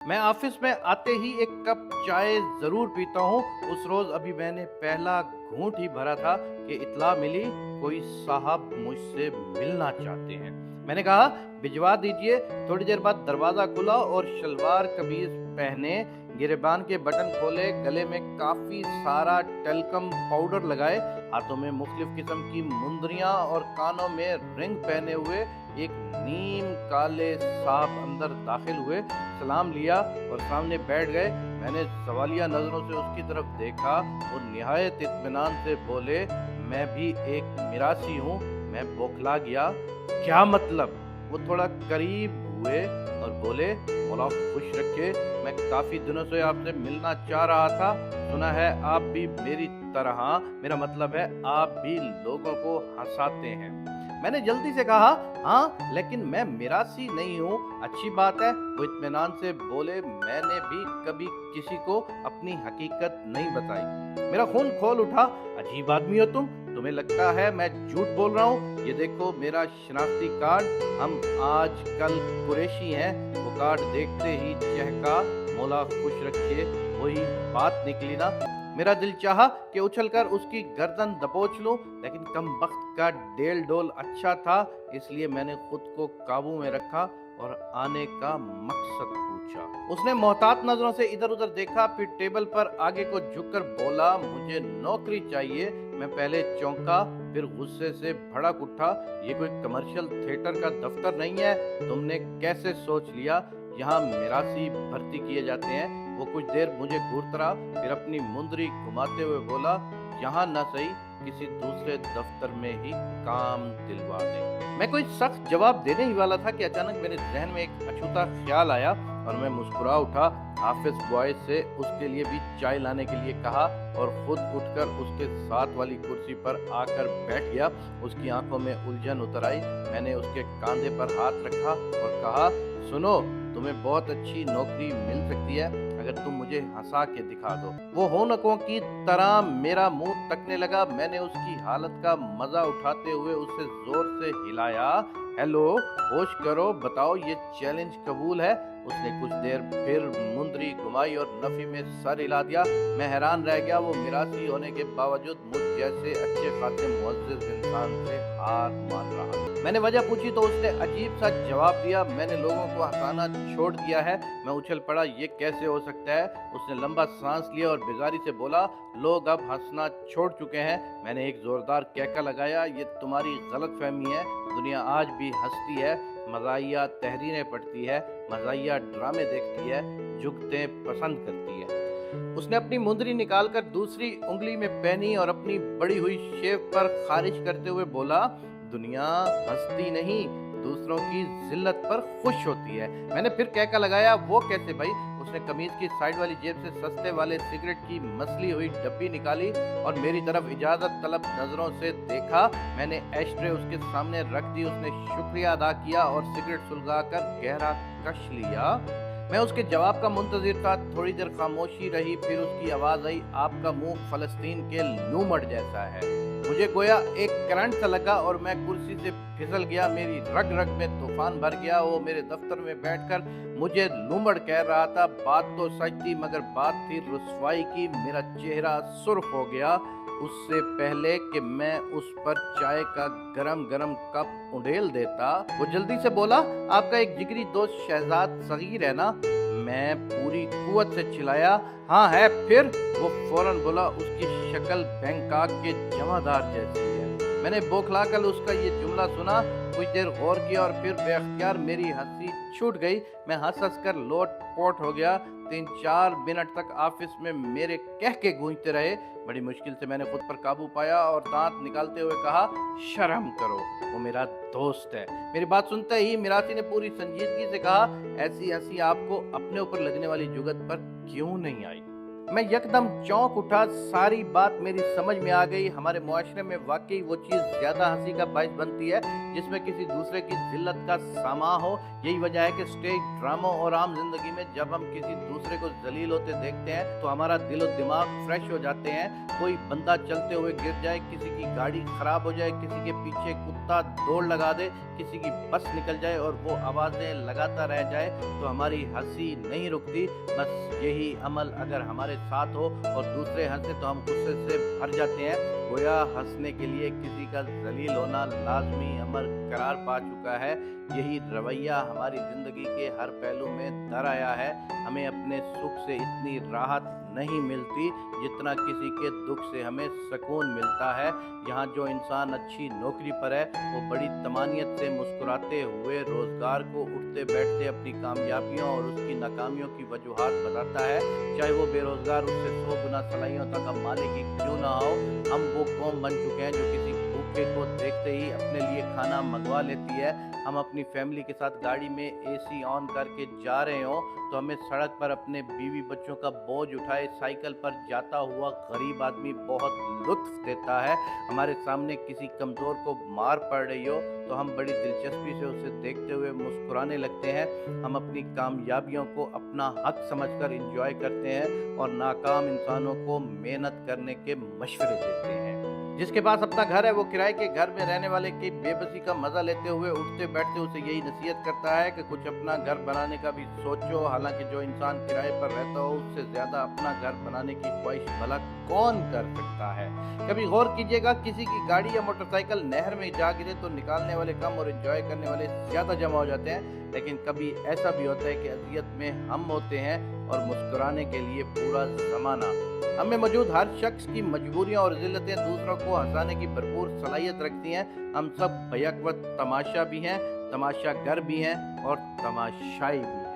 मैं ऑफिस में आते ही एक कप चाय जरूर पीता हूँ। उस रोज अभी मैंने पहला घूंट ही भरा था कि इत्तला मिली कोई साहब मुझसे मिलना चाहते हैं। मैंने कहा भिजवा दीजिए। थोड़ी देर बाद दरवाजा खुला और शलवार कमीज पहने, गिरेबान के बटन खोले, गले में काफी सारा टेल्कम पाउडर लगाए, हाथों में मुख्तलिफ किस्म की मुंदरियां और कानों में रिंग पहने हुए एक नीम काले साहब अंदर दाखिल हुए, सलाम लिया और सामने बैठ गए। मैंने सवालिया नजरों से उसकी तरफ देखा और निहायत इत्मीनान से बोले, मैं भी एक मिरासी हूँ। मैं बौखला गया। क्या मतलब? वो थोड़ा करीब हुए और बोले, मौला खुश रखे, मैं काफी दिनों से आपसे मिलना चाह रहा था। सुना है आप भी मेरी तरह, मेरा मतलब है आप भी लोगों को हंसाते हैं। मैंने जल्दी से कहा, हाँ लेकिन मैं मिरासी नहीं हूँ। अच्छी बात है। वो इत्मीनान से बोले, मैंने भी कभी किसी को अपनी हकीकत नहीं बताई। मेरा खून खोल उठा। अजीब आदमी हो तुम, तुम्हें लगता है मैं झूठ बोल रहा हूँ? ये देखो मेरा शनाख्ती कार्ड, हम आजकल कुरैशी हैं। वो कार्ड देखते ही चहका, मौला खुश रखिए। वही बात निकली ना। मेरा दिल चाहा कि उछलकर उसकी गर्दन दबोच लूं, लेकिन कमबख्त का डेल डोल अच्छा था, इसलिए मैंने खुद को काबू में रखा और आने का मकसद पूछा। उसने मोहतात नजरों से इधर उधर देखा, फिर टेबल पर आगे को झुककर बोला, मुझे नौकरी चाहिए। मैं पहले चौंका, फिर गुस्से से भड़क उठा। ये कोई कमर्शियल थिएटर का दफ्तर नहीं है। तुमने कैसे सोच लिया यहाँ मिरासी भर्ती किए जाते हैं? वो कुछ देर मुझे घूरता रहा, फिर अपनी मुंदरी घुमाते हुए बोला, यहाँ न सही किसी दूसरे दफ्तर में ही काम दिलवा दे। मैं कोई सख्त जवाब देने ही वाला था कि अचानक मेरे जहन में एक अछूता ख्याल आया और मैं मुस्कुरा उठा। ऑफिस बॉय से उसके लिए भी चाय लाने के लिए कहा और खुद उठकर उसके साथ वाली कुर्सी पर आकर बैठ गया। उसकी आंखों में उलझन उतर आई। मैंने उसके कंधे पर हाथ रखा और कहा, सुनो, तुम्हें बहुत अच्छी नौकरी मिल सकती है अगर तुम मुझे हंसा के दिखा दो। वो होनकों की तरह मेरा मुंह तकने लगा। मैंने उसकी हालत का मजा उठाते हुए उसे जोर से हिलाया। हेलो, होश करो, बताओ ये चैलेंज कबूल है? उसने कुछ देर फिर मुंदरी घुमाई और नफी में सर हिला दिया। मैं हैरान रह गया। वो मिरासी होने के बावजूद मुझ जैसे अच्छे खासे मुअज़्ज़िज़ इंसान से हार मान रहा। मैंने वजह पूछी तो उसने अजीब सा जवाब दिया, मैंने लोगों को हंसाना छोड़ दिया है। मैं उछल पड़ा, ये कैसे हो सकता है? उसने लंबा सांस लिया और बेजारी से बोला, लोग अब हंसना छोड़ चुके हैं। मैंने एक जोरदार कैका लगाया, ये तुम्हारी गलतफहमी है। दुनिया आज भी हंसती है, मज़ाहिया तहरीरें पढ़ती है, मज़ाहिया ड्रामे देखती है, जुगतें पसंद करती है। उसने अपनी मुंदरी निकालकर दूसरी उंगली में पहनी और अपनी बड़ी हुई शेव पर खारिज करते हुए बोला, दुनिया हंसती नहीं, दूसरों की जिल्लत पर खुश होती है। मैंने फिर कहका लगाया, वो कैसे भाई? उसने कमीज की साइड वाली जेब से सस्ते वाले सिगरेट की मसली हुई डब्बी निकाली और मेरी तरफ इजाजत तलब नजरों से देखा। मैंने एशट्रे उसके सामने रख दी। उसने शुक्रिया अदा किया और सिगरेट सुलगाकर गहरा कश लिया। मैं उसके जवाब का मुंतजिर था। थोड़ी देर खामोशी रही, फिर उसकी आवाज आई, आपका मुंह फलस्तीन के लूमड़ जैसा है। मुझे गोया एक करंट सा लगा और मैं कुर्सी से फिसल गया। मेरी रग रग में तूफान भर गया। वो मेरे दफ्तर में बैठकर मुझे लूमड़ कह रहा था। बात तो सच थी, मगर बात थी रुसवाई की। मेरा चेहरा सुर्ख हो गया। उससे पहले कि मैं उस पर चाय का गरम गरम कप उंडेल देता, वो जल्दी से बोला, आपका एक जिगरी दोस्त शहजाद सगीर है ना? मैं पूरी कुव्वत से चिल्लाया, हाँ है। फिर वो फौरन बोला, उसकी शक्ल बैंकॉक के जमादार जैसी है। मैंने बौखलाकर उसका ये जुमला सुना, कुछ देर गौर किया और फिर बेख्तियार मेरी हंसी छूट गई। मैं हंस हंस कर लोट पोट हो गया। 3-4 मिनट तक ऑफिस में मेरे कह के गूंजते रहे। बड़ी मुश्किल से मैंने खुद पर काबू पाया और दांत निकालते हुए कहा, शर्म करो, वो मेरा दोस्त है। मेरी बात सुनते ही मिरासी ने पूरी संजीदगी से कहा, ऐसी हंसी आपको अपने ऊपर लगने वाली जुगत पर क्यों नहीं आई? मैं यकदम चौंक उठा, सारी बात मेरी समझ में आ गई। हमारे मुआशरे में वाक़ई वो चीज़ ज़्यादा हँसी का बाइस बनती है, जिसमें किसी दूसरे की ज़िल्लत का सामा हो। यही वजह है कि स्टेज ड्रामों और आम ज़िंदगी में जब हम किसी दूसरे को ज़लील होते देखते हैं, तो हमारा दिलो-दिमाग फ्रेश हो जाते हैं। कोई बंदा चलते हुए गिर जाए, किसी की गाड़ी ख़राब हो जाए, किसी के पीछे कुत्ता दौड़ लगा दे, किसी की बस निकल जाए और वो आवाज़ें लगाता रह जाए, तो हमारी हँसी नहीं रुकती। बस यही अमल अगर हमारे साथ हो और दूसरे हंसे तो हम गुस्से से भर जाते हैं। गोया हंसने के लिए किसी का जलील होना लाजमी अमर करार पा चुका है। यही रवैया हमारी ज़िंदगी के हर पहलू में दर आया है। हमें अपने सुख से इतनी राहत नहीं मिलती जितना किसी के दुख से हमें सुकून मिलता है। यहाँ जो इंसान अच्छी नौकरी पर है, वो बड़ी तमानियत से मुस्कुराते हुए रोज़गार को उठते बैठते अपनी कामयाबियों और उसकी नाकामियों की वजूहात बताता है। चाहे वो बेरोज़गार उससे 100 गुना सलाहियतों का मालिक ही क्यों ना हो। हम वो कौम बन चुके हैं जो किसी भूखे को देखते ही अपने लिए खाना मंगवा लेती है। हम अपनी फैमिली के साथ गाड़ी में एसी ऑन करके जा रहे हों, तो हमें सड़क पर अपने बीवी बच्चों का बोझ उठाए साइकिल पर जाता हुआ गरीब आदमी बहुत लुत्फ देता है। हमारे सामने किसी कमज़ोर को मार पड़ रही हो, तो हम बड़ी दिलचस्पी से उसे देखते हुए मुस्कुराने लगते हैं। हम अपनी कामयाबियों को अपना हक समझकर एंजॉय करते हैं और नाकाम इंसानों को मेहनत करने के मशवरे देते हैं। जिसके पास अपना घर है, वो किराए के घर में रहने वाले की बेबसी का मजा लेते हुए उठते बैठते उसे यही नसीहत करता है कि कुछ अपना घर बनाने का भी सोचो। हालांकि जो इंसान किराए पर रहता हो, उससे ज्यादा अपना घर बनाने की ख्वाहिश भला कौन कर सकता है। कभी गौर कीजिएगा, किसी की गाड़ी या मोटरसाइकिल नहर में जा गिरे तो निकालने वाले कम और एंजॉय करने वाले ज्यादा जमा हो जाते हैं। लेकिन कभी ऐसा भी होता है कि अजियत में हम होते हैं और मुस्कुराने के लिए पूरा जमाना। हमें मौजूद हर शख्स की मजबूरियां और ज़िल्लतें दूसरों को हंसाने की भरपूर सलाहियत रखती हैं। हम सब बैक वक्त तमाशा भी हैं, तमाशागर भी हैं और तमाशाई भी हैं।